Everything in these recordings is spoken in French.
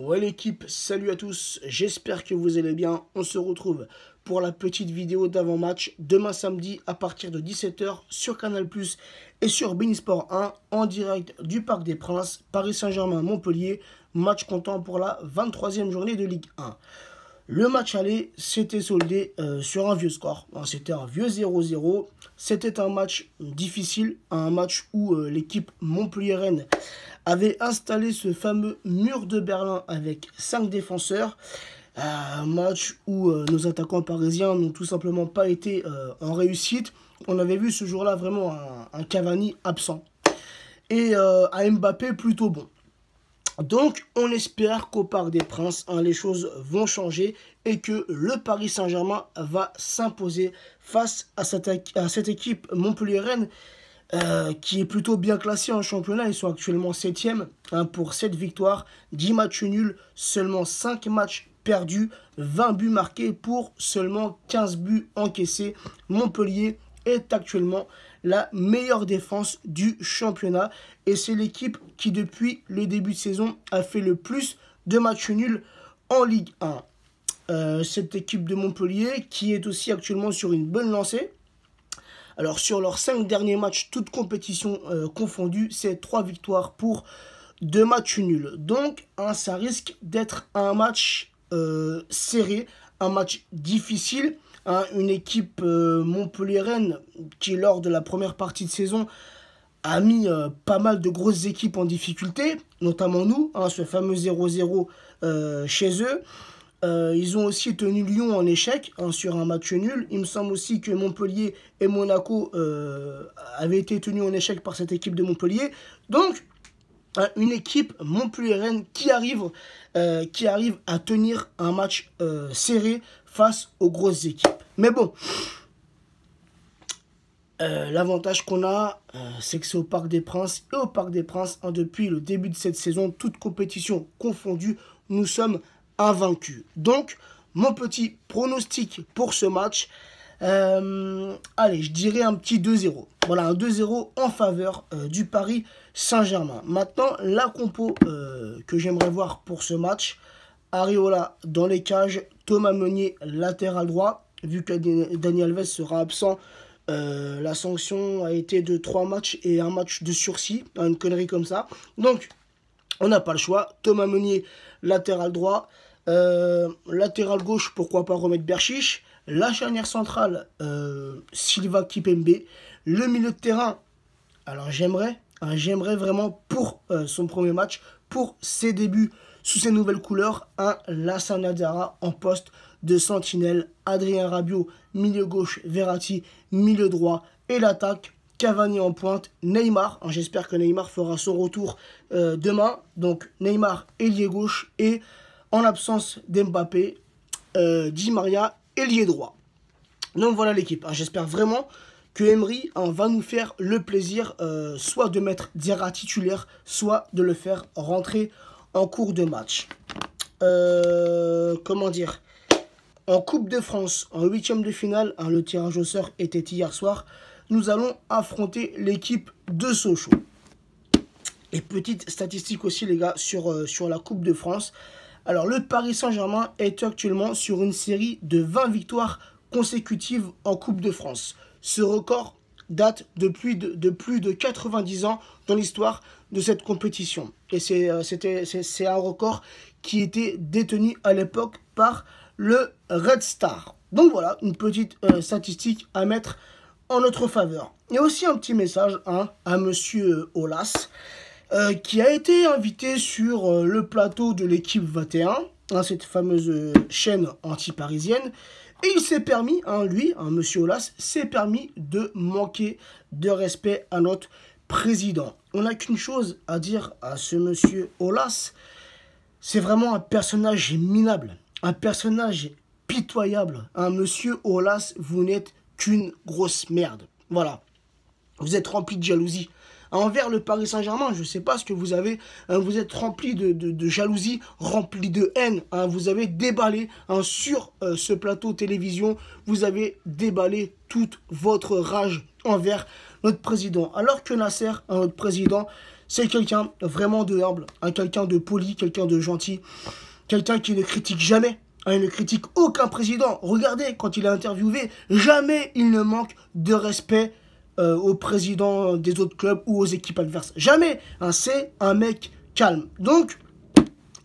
Ouais l'équipe, salut à tous, j'espère que vous allez bien. On se retrouve pour la petite vidéo d'avant-match demain samedi à partir de 17 h sur Canal+ et sur Beansport 1 en direct du Parc des Princes, Paris Saint-Germain-Montpellier, match comptant pour la 23e journée de Ligue 1. Le match aller s'était soldé sur un vieux score, c'était un vieux 0-0. C'était un match difficile, un match où l'équipe montpelliéraine avait installé ce fameux mur de Berlin avec 5 défenseurs. Un match où nos attaquants parisiens n'ont tout simplement pas été en réussite. On avait vu ce jour-là vraiment un Cavani absent et un Mbappé plutôt bon. Donc, on espère qu'au Parc des Princes, les choses vont changer et que le Paris Saint-Germain va s'imposer face à cette équipe montpelliéraine qui est plutôt bien classée en championnat. Ils sont actuellement 7e pour 7 victoires, 10 matchs nuls, seulement 5 matchs perdus, 20 buts marqués pour seulement 15 buts encaissés. Montpellier est actuellement la meilleure défense du championnat et c'est l'équipe qui depuis le début de saison a fait le plus de matchs nuls en Ligue 1. Cette équipe de Montpellier qui est aussi actuellement sur une bonne lancée. Alors sur leurs 5 derniers matchs, toutes compétitions confondues, c'est 3 victoires pour 2 matchs nuls. Donc ça risque d'être un match serré, un match difficile. Une équipe montpelliéraine qui, lors de la première partie de saison, a mis pas mal de grosses équipes en difficulté, notamment nous, ce fameux 0-0 chez eux. Ils ont aussi tenu Lyon en échec sur un match nul. Il me semble aussi que Montpellier et Monaco avaient été tenus en échec par cette équipe de Montpellier. Donc, une équipe montpelliéraine qui arrive à tenir un match serré face aux grosses équipes. Mais bon, l'avantage qu'on a, c'est que c'est au Parc des Princes. Et au Parc des Princes, depuis le début de cette saison, toute compétition confondue, nous sommes invaincus. Donc, mon petit pronostic pour ce match, allez, je dirais un petit 2-0. Voilà, un 2-0 en faveur du Paris Saint-Germain. Maintenant, la compo que j'aimerais voir pour ce match: Areola dans les cages, Thomas Meunier latéral droit. Vu que Dani Alves sera absent, la sanction a été de 3 matchs et un match de sursis, une connerie comme ça. Donc, on n'a pas le choix. Thomas Meunier latéral droit. Latéral gauche, pourquoi pas remettre Berchiche. La charnière centrale, Silva Kipembe. Le milieu de terrain, alors j'aimerais vraiment pour son premier match, pour ses débuts sous ses nouvelles couleurs, Lassana Diarra en poste de sentinelle, Adrien Rabiot milieu gauche, Verratti milieu droit et l'attaque, Cavani en pointe, Neymar. J'espère que Neymar fera son retour demain. Donc Neymar ailier gauche et en l'absence d'Mbappé, Di Maria ailier droit. Donc voilà l'équipe. J'espère vraiment que Emery va nous faire le plaisir soit de mettre Diarra titulaire, soit de le faire rentrer en cours de match. Comment dire, en Coupe de France, en 8e de finale, le tirage au sort était hier soir, nous allons affronter l'équipe de Sochaux. Et petite statistique aussi les gars sur la Coupe de France. Alors le Paris Saint-Germain est actuellement sur une série de 20 victoires consécutives en Coupe de France. Ce record date de plus de 90 ans dans l'histoire de cette compétition. Et c'est un record qui était détenu à l'époque par le Red Star. Donc voilà, une petite statistique à mettre en notre faveur. Il y a aussi un petit message à monsieur Aulas, qui a été invité sur le plateau de l'équipe 21, cette fameuse chaîne anti-parisienne. Et il s'est permis, monsieur Aulas, s'est permis de manquer de respect à notre président. On n'a qu'une chose à dire à ce monsieur Aulas: c'est vraiment un personnage minable, un personnage pitoyable. Monsieur Aulas, vous n'êtes qu'une grosse merde. Voilà, vous êtes rempli de jalousie envers le Paris Saint-Germain. Je ne sais pas ce que vous avez. Vous êtes rempli de jalousie, rempli de haine. Vous avez déballé sur ce plateau télévision. Vous avez déballé toute votre rage envers notre président. Alors que Nasser, notre président, c'est quelqu'un vraiment de humble, quelqu'un de poli, quelqu'un de gentil, quelqu'un qui ne critique jamais. Il ne critique aucun président. Regardez, quand il est interviewé, jamais il ne manque de respect aux présidents des autres clubs ou aux équipes adverses. Jamais. C'est un mec calme. Donc,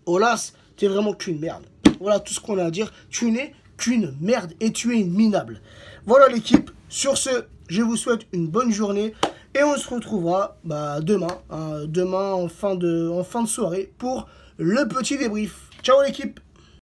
Aulas, t'es vraiment qu'une merde. Voilà tout ce qu'on a à dire. Tu n'es qu'une merde et tu es minable. Voilà l'équipe. Sur ce, je vous souhaite une bonne journée. Et on se retrouvera demain, demain en fin de soirée pour le petit débrief. Ciao l'équipe.